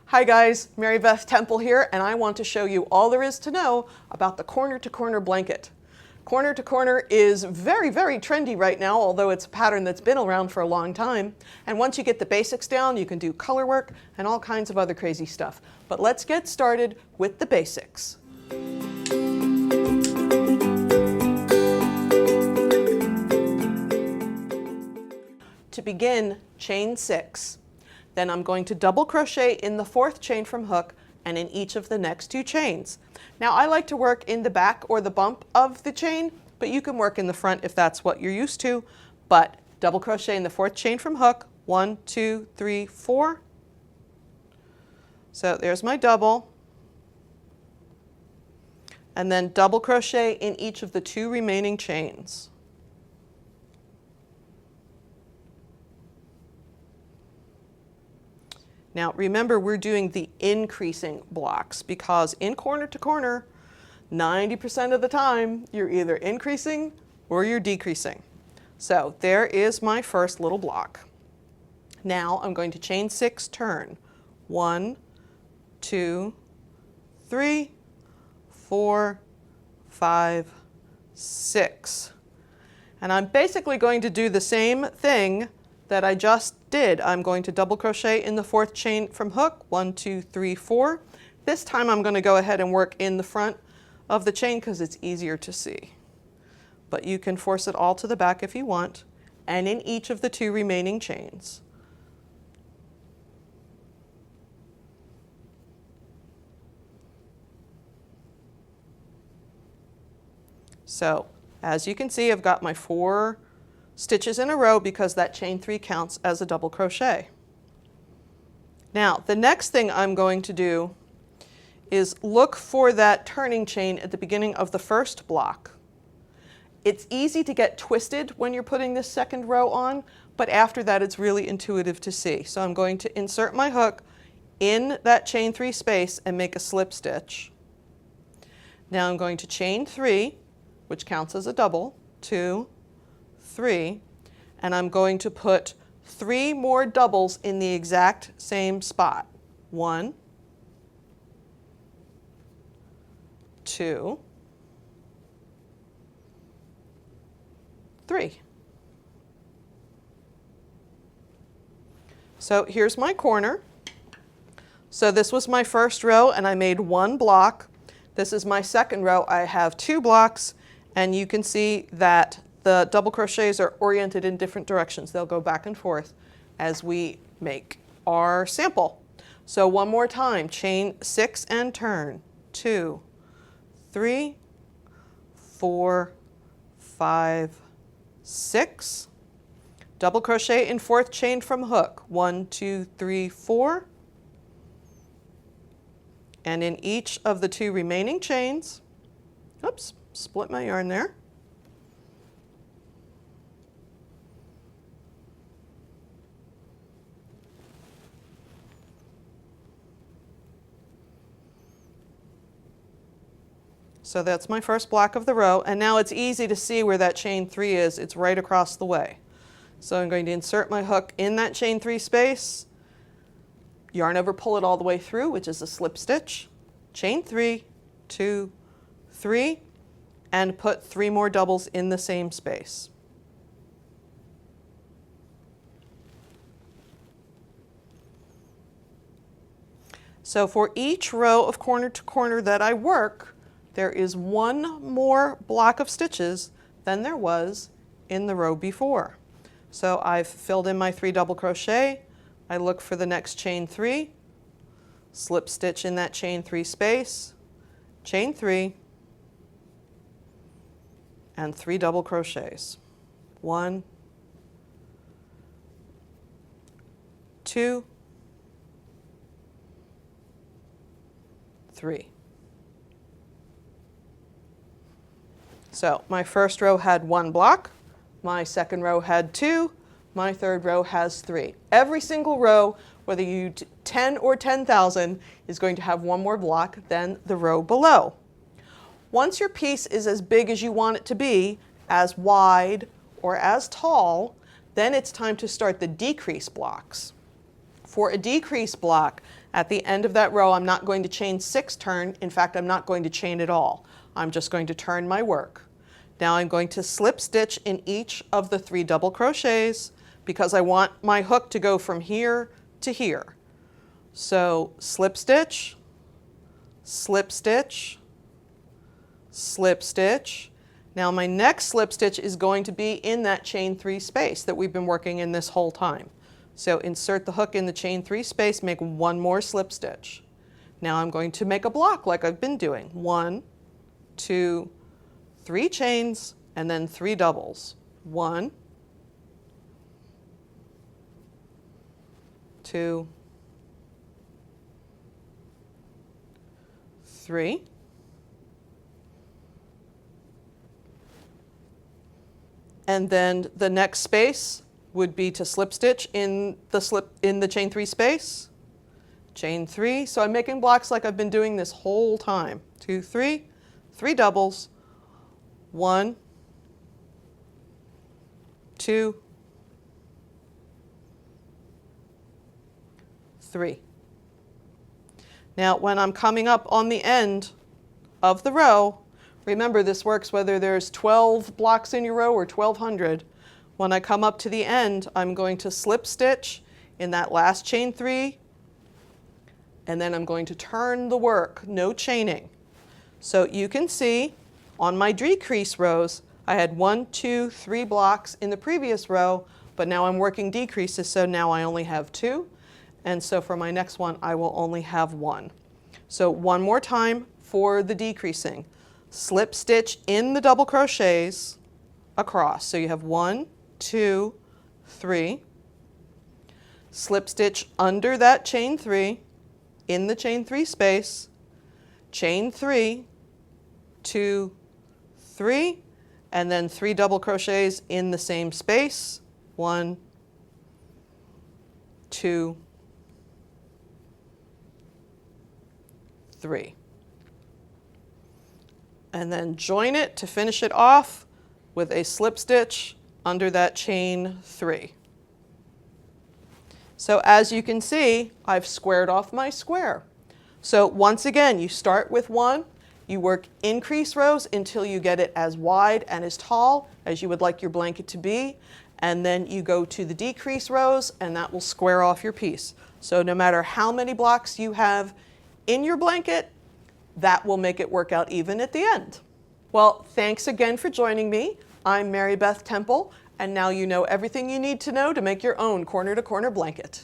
Hi guys, Mary Beth Temple here, and I want to show you all there is to know about the corner-to-corner blanket. Corner-to-corner is very, very trendy right now, although it's a pattern that's been around for a long time. And once you get the basics down, you can do color work and all kinds of other crazy stuff. But let's get started with the basics. To begin, chain 6. Then I'm going to double crochet in the 4th chain from hook and in each of the next 2 chains. Now I like to work in the back or the bump of the chain, but you can work in the front if that's what you're used to. But double crochet in the 4th chain from hook, 1, 2, 3, 4. So there's my double. And then double crochet in each of the 2 remaining chains. Now remember, we're doing the increasing blocks because in corner to corner, 90% of the time, you're either increasing or you're decreasing. So there is my first little block. Now I'm going to chain 6, turn. 1, 2, 3, 4, 5, 6. And I'm basically going to do the same thing that I just did. I'm going to double crochet in the 4th chain from hook, 1, 2, 3, 4. This time I'm going to go ahead and work in the front of the chain because it's easier to see. But you can force it all to the back if you want, and in each of the 2 remaining chains. So as you can see, I've got my 4 stitches in a row because that chain 3 counts as a double crochet. Now the next thing I'm going to do is look for that turning chain at the beginning of the first block. It's easy to get twisted when you're putting this second row on, but after that it's really intuitive to see. So I'm going to insert my hook in that chain 3 space and make a slip stitch. Now I'm going to chain 3, which counts as a double, 2, 3, and I'm going to put 3 more doubles in the exact same spot. 1, 2, 3. So here's my corner. So this was my first row and I made 1 block. This is my second row. I have 2 blocks, and you can see that the double crochets are oriented in different directions. They'll go back and forth as we make our sample. So one more time, chain 6 and turn. 2, 3, 4, 5, 6. Double crochet in 4th chain from hook. 1, 2, 3, 4. And in each of the 2 remaining chains, oops, split my yarn there. So that's my first block of the row, and now it's easy to see where that chain 3 is. It's right across the way. So I'm going to insert my hook in that chain 3 space, yarn over, pull it all the way through, which is a slip stitch, chain 3, 2, 3, and put 3 more doubles in the same space. So for each row of corner to corner that I work, there is 1 more block of stitches than there was in the row before. So I've filled in my 3 double crochet. I look for the next chain 3, slip stitch in that chain 3 space, chain 3, and 3 double crochets. 1, 2, 3. So my first row had 1 block, my second row had 2, my third row has 3. Every single row, whether you do 10 or 10,000, is going to have 1 more block than the row below. Once your piece is as big as you want it to be, as wide or as tall, then it's time to start the decrease blocks. For a decrease block, At the end of that row, I'm not going to chain 6 turn. In fact, I'm not going to chain at all. I'm just going to turn my work. Now I'm going to slip stitch in each of the 3 double crochets because I want my hook to go from here to here. So slip stitch, slip stitch, slip stitch. Now my next slip stitch is going to be in that chain 3 space that we've been working in this whole time. So insert the hook in the chain 3 space, make 1 more slip stitch. Now I'm going to make a block like I've been doing. 1, 2, 3 chains, and then 3 doubles. 1, 2, 3. And then the next space would be to slip stitch in the chain 3 space, chain 3. So I'm making blocks like I've been doing this whole time. 2, 3, 3 doubles, 1, 2, 3. Now when I'm coming up on the end of the row, remember this works whether there's 12 blocks in your row or 1200. When I come up to the end, I'm going to slip stitch in that last chain 3, and then I'm going to turn the work, no chaining. So you can see on my decrease rows, I had 1, 2, 3 blocks in the previous row, but now I'm working decreases, so now I only have 2. And so for my next one, I will only have 1. So one more time for the decreasing. Slip stitch in the double crochets across. So you have 1, 2, 3. Slip stitch under that chain 3 in the chain 3 space. Chain 3, 2, 3, and then 3 double crochets in the same space. 1, 2, 3. And then join it to finish it off with a slip stitch under that chain 3. So as you can see, I've squared off my square. So once again, you start with 1, you work increase rows until you get it as wide and as tall as you would like your blanket to be, and then you go to the decrease rows and that will square off your piece. So no matter how many blocks you have in your blanket, that will make it work out even at the end. Well, thanks again for joining me. I'm Mary Beth Temple, and now you know everything you need to know to make your own corner-to-corner blanket.